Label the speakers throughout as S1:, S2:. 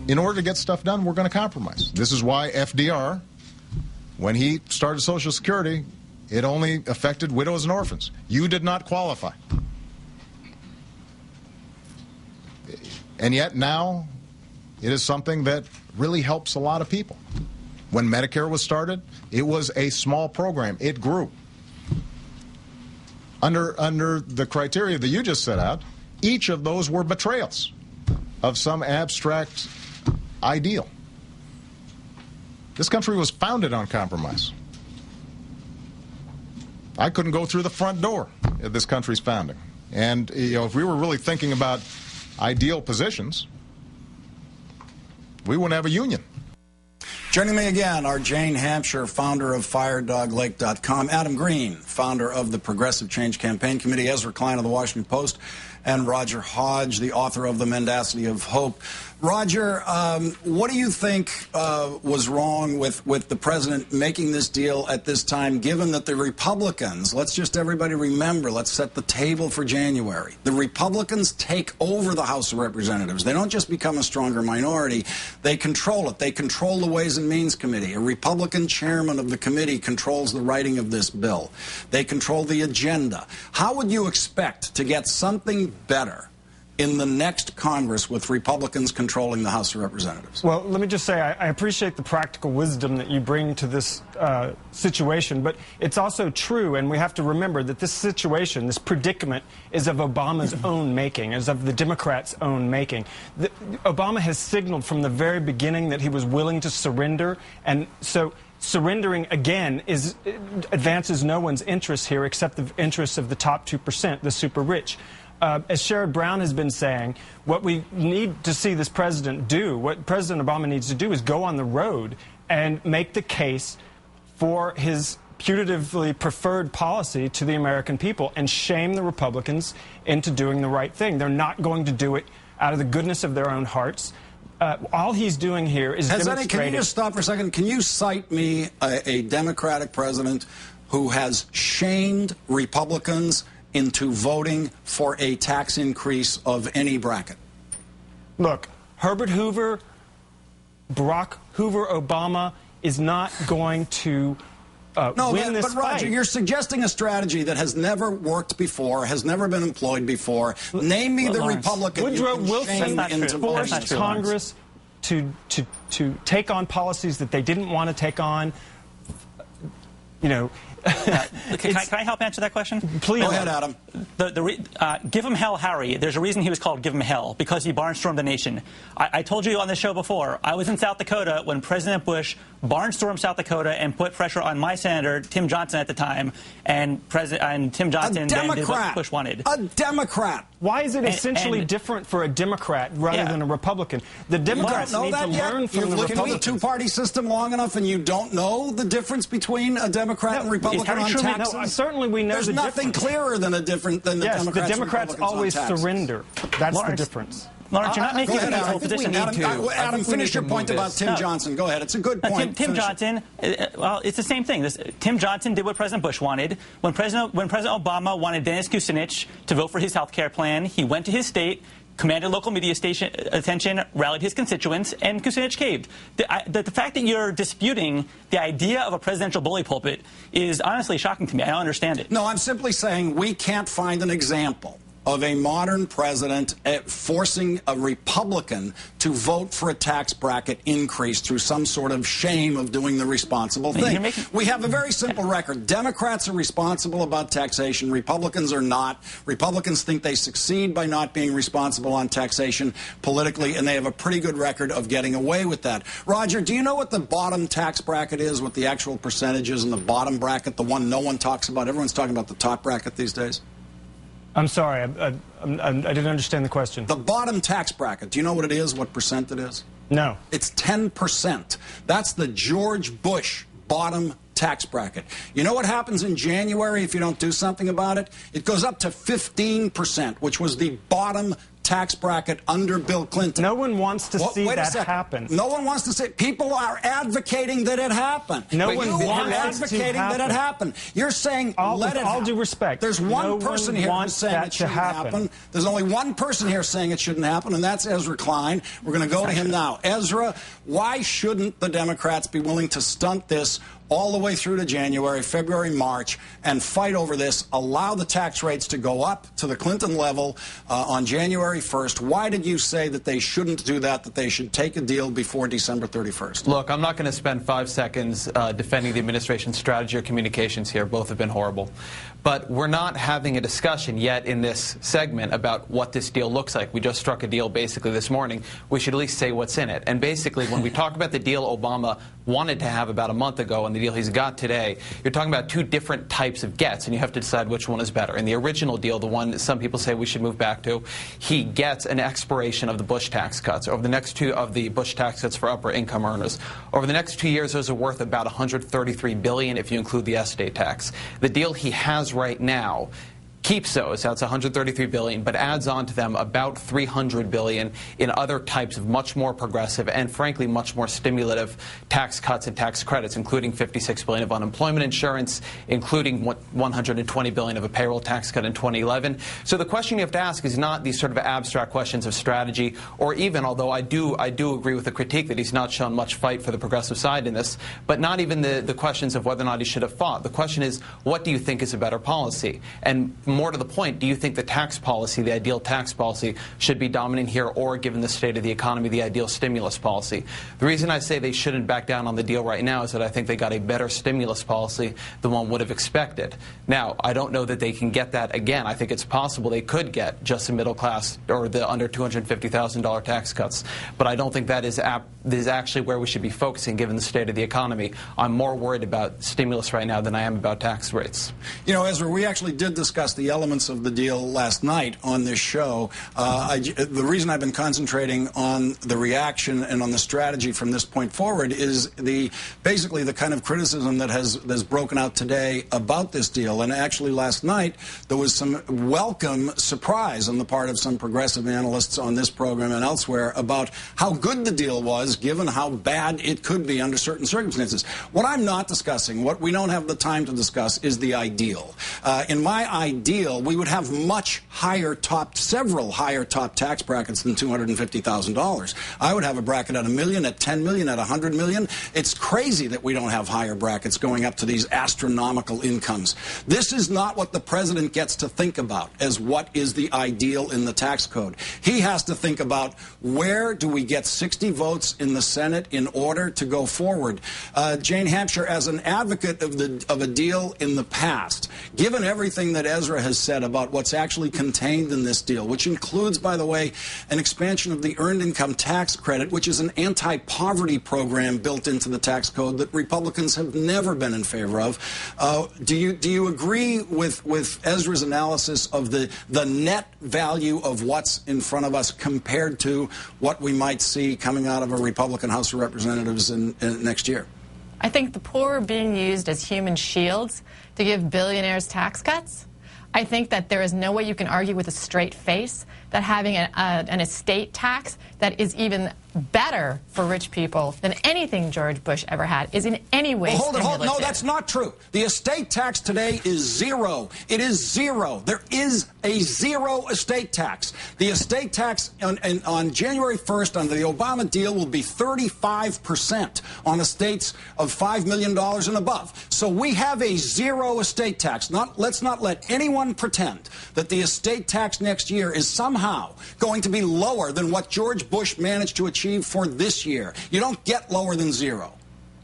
S1: in order to get stuff done, we're going to compromise. This is why FDR, when he started Social Security, it only affected widows and orphans. You did not qualify. And yet now it is something that really helps a lot of people. When Medicare was started, it was a small program. It grew. Under the criteria that you just set out, each of those were betrayals of some abstract ideal. This country was founded on compromise. I couldn't go through the front door at this country's founding. And if we were really thinking about ideal positions, we wouldn't have a union.
S2: Joining me again are Jane Hampshire, founder of FireDogLake.com, Adam Green, founder of the Progressive Change Campaign Committee, Ezra Klein of the Washington Post, and Roger Hodge, the author of The Mendacity of Hope. Roger, what do you think was wrong with the president making this deal at this time, given that the Republicans, let's just everybody remember, let's set the table for January. The Republicans take over the House of Representatives. They don't just become a stronger minority. They control it. They control the Ways and Means Committee. A Republican chairman of the committee controls the writing of this bill. They control the agenda. How would you expect to get something better in the next Congress with Republicans controlling the House of Representatives?
S3: Well, let me just say I appreciate the practical wisdom that you bring to this situation, but it's also true, and we have to remember that this situation, this predicament, is of Obama's own making, is of the Democrats' own making. Obama has signaled from the very beginning that he was willing to surrender, and so surrendering again advances no one's interests here except the interests of the top 2%, the super rich. As Sherrod Brown has been saying, what we need to see this president do, what President Obama needs to do, is go on the road and make the case for his putatively preferred policy to the American people and shame the Republicans into doing the right thing. They're not going to do it out of the goodness of their own hearts. All he's doing here is demonstrating...
S2: Can you just stop for a second? Can you cite me a Democratic president who has shamed Republicans into voting for a tax increase of any bracket?
S3: Look, Herbert Hoover, Barack Hoover Obama is not going to win this
S2: fight. But Roger, you're suggesting a strategy that has never worked before, has never been employed before. Name me the Republican
S3: Woodrow
S2: Wilson
S3: forced Congress to take on policies that they didn't want to take on. You know,
S4: can I help answer that question?
S3: Please.
S2: Go ahead, Adam.
S4: Give him hell, Harry. There's a reason he was called Give him hell, because he barnstormed the nation. I told you on this show before, I was in South Dakota when President Bush barnstormed South Dakota and put pressure on my senator, Tim Johnson, at the time, and Tim Johnson then did what Bush wanted.
S2: A Democrat.
S3: Why is it essentially different for a Democrat rather than a Republican? The Democrats need to learn from the Republicans.
S2: You've lived in a two-party system long enough and you don't know the difference between a Democrat and Republican on taxes?
S3: No, certainly we know
S2: There's nothing clearer than the Democrats.
S3: The Democrats always surrender. That's the difference.
S4: Lawrence, you're not making a neutral position.
S2: Adam, finish your point about Tim Johnson. Go ahead. It's a good point.
S4: Tim Johnson, well, it's the same thing. Tim Johnson did what President Bush wanted. When President Obama wanted Dennis Kucinich to vote for his health care plan, he went to his state, commanded local media station attention, rallied his constituents, and Kucinich caved. The fact that you're disputing the idea of a presidential bully pulpit is honestly shocking to me. I don't understand it.
S2: No, I'm simply saying we can't find an example of a modern president forcing a Republican to vote for a tax bracket increase through some sort of shame of doing the responsible thing. We have a very simple record. Democrats are responsible about taxation. Republicans are not. Republicans think they succeed by not being responsible on taxation politically, and they have a pretty good record of getting away with that. Roger, do you know what the bottom tax bracket is, what the actual percentage is in the bottom bracket, the one no one talks about? Everyone's talking about the top bracket these days.
S3: I'm sorry, I didn't understand the question.
S2: The bottom tax bracket, do you know what it is, what percent it is?
S3: No.
S2: It's 10%. That's the George Bush bottom tax bracket. You know what happens in January if you don't do something about it? It goes up to 15%, which was the bottom tax bracket under Bill Clinton.
S3: No one wants to see that happen.
S2: No one wants to see. People are advocating that it happen.
S3: No one
S2: you are
S3: wants
S2: advocating that it happen. You're saying let it happen.
S3: All due respect,
S2: there's one person here who's saying it shouldn't happen. There's only one person here saying it shouldn't happen, and that's Ezra Klein. We're going to go to him now. Ezra, why shouldn't the Democrats be willing to stunt this all the way through to January, February, March, and fight over this, allow the tax rates to go up to the Clinton level on January 1st? Why did you say that they shouldn't do that they should take a deal before December 31st?
S5: Look, I'm not going to spend 5 seconds defending the administration's strategy or communications here. Both have been horrible. But we're not having a discussion yet in this segment about what this deal looks like. We just struck a deal basically this morning. We should at least say what's in it. And basically, when we talk about the deal Obama wanted to have about a month ago and the deal he's got today, you're talking about two different types of gets, and you have to decide which one is better. In the original deal, the one that some people say we should move back to, he gets an expiration of the Bush tax cuts. Over the next two of the Bush tax cuts for upper income earners. Over the next 2 years, those are worth about $133 billion if you include the estate tax. The deal he has right now keeps those, that's $133 billion, but adds on to them about $300 billion in other types of much more progressive and, frankly, much more stimulative tax cuts and tax credits, including $56 billion of unemployment insurance, including $120 billion of a payroll tax cut in 2011. So the question you have to ask is not these sort of abstract questions of strategy, or even, although I do agree with the critique that he's not shown much fight for the progressive side in this, but not even the questions of whether or not he should have fought. The question is, what do you think is a better policy? And more to the point, do you think the tax policy, the ideal tax policy, should be dominant here, or, given the state of the economy, the ideal stimulus policy? The reason I say they shouldn't back down on the deal right now is that I think they got a better stimulus policy than one would have expected. Now, I don't know that they can get that again. I think it's possible they could get just the middle class or the under $250,000 tax cuts, but I don't think that is actually where we should be focusing, given the state of the economy. I'm more worried about stimulus right now than I am about tax rates.
S2: You know, Ezra, we actually did discuss the elements of the deal last night on this show. The reason I've been concentrating on the reaction and on the strategy from this point forward is basically the kind of criticism that has broken out today about this deal. And actually last night there was some welcome surprise on the part of some progressive analysts on this program and elsewhere about how good the deal was, given how bad it could be under certain circumstances. What I'm not discussing, what we don't have the time to discuss, is the ideal. In my ideal, we would have several higher top tax brackets than $250,000. I would have a bracket at $1 million, at $10 million, at $100 million. It's crazy that we don't have higher brackets going up to these astronomical incomes. This is not what the president gets to think about as what is the ideal in the tax code. He has to think about, where do we get 60 votes in the Senate in order to go forward? Jane Hampshire, as an advocate of a deal in the past, given everything that Ezra has said about what's actually contained in this deal, which includes, by the way, an expansion of the earned income tax credit, which is an anti-poverty program built into the tax code that Republicans have never been in favor of. Do you agree with Ezra's analysis of the net value of what's in front of us compared to what we might see coming out of a Republican House of Representatives in next year?
S6: I think the poor are being used as human shields to give billionaires tax cuts. I think that there is no way you can argue with a straight face that having an estate tax that is even better for rich people than anything George Bush ever had is in any way stimulative.
S2: Hold it. No, that's not true. The estate tax today is zero. It is zero. There is a zero estate tax. The estate tax on January 1st under the Obama deal will be 35% on estates of $5 million and above. So we have a zero estate tax. Let's not let anyone pretend that the estate tax next year is somehow going to be lower than what George Bush managed to achieve for this year. You don't get lower than zero.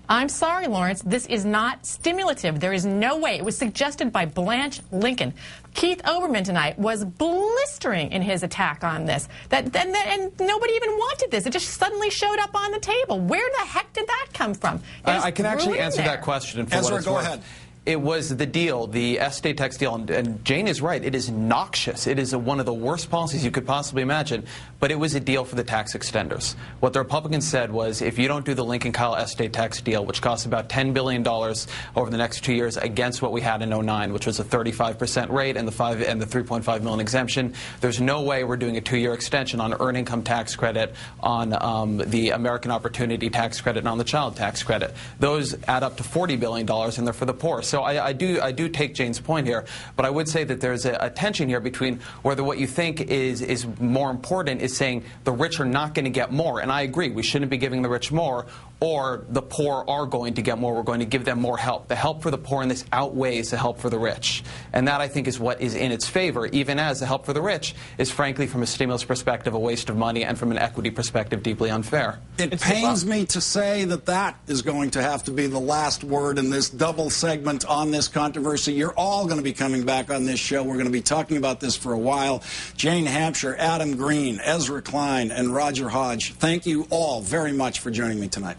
S6: I'm sorry, Lawrence. This is not stimulative. There is no way. It was suggested by Blanche Lincoln. Keith Olbermann tonight was blistering in his attack on this. And nobody even wanted this. It just suddenly showed up on the table. Where the heck did that come from?
S5: I can actually answer that question. And for
S2: Ezra,
S5: what it's
S2: go
S5: worth.
S2: ahead.
S5: It was the deal, the estate tax deal, and Jane is right. It is noxious. It is one of the worst policies you could possibly imagine, but it was a deal for the tax extenders. What the Republicans said was, if you don't do the Lincoln-Kyle estate tax deal, which costs about $10 billion over the next 2 years against what we had in 09, which was a 35% rate and the 3.5 million exemption, there's no way we're doing a 2-year extension on earned income tax credit, on the American Opportunity Tax Credit, and on the child tax credit. Those add up to $40 billion, and they're for the poor. So I do take Jane's point here, but I would say that there's a tension here between whether what you think is more important is saying the rich are not going to get more, and I agree, we shouldn't be giving the rich more, or the poor are going to get more, we're going to give them more help. The help for the poor in this outweighs the help for the rich. And that, I think, is what is in its favor, even as the help for the rich is, frankly, from a stimulus perspective, a waste of money, and from an equity perspective, deeply unfair.
S2: It pains me to say that that is going to have to be the last word in this double segment on this controversy. You're all going to be coming back on this show. We're going to be talking about this for a while. Jane Hampshire, Adam Green, Ezra Klein, and Roger Hodge, thank you all very much for joining me tonight.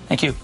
S4: Thank you.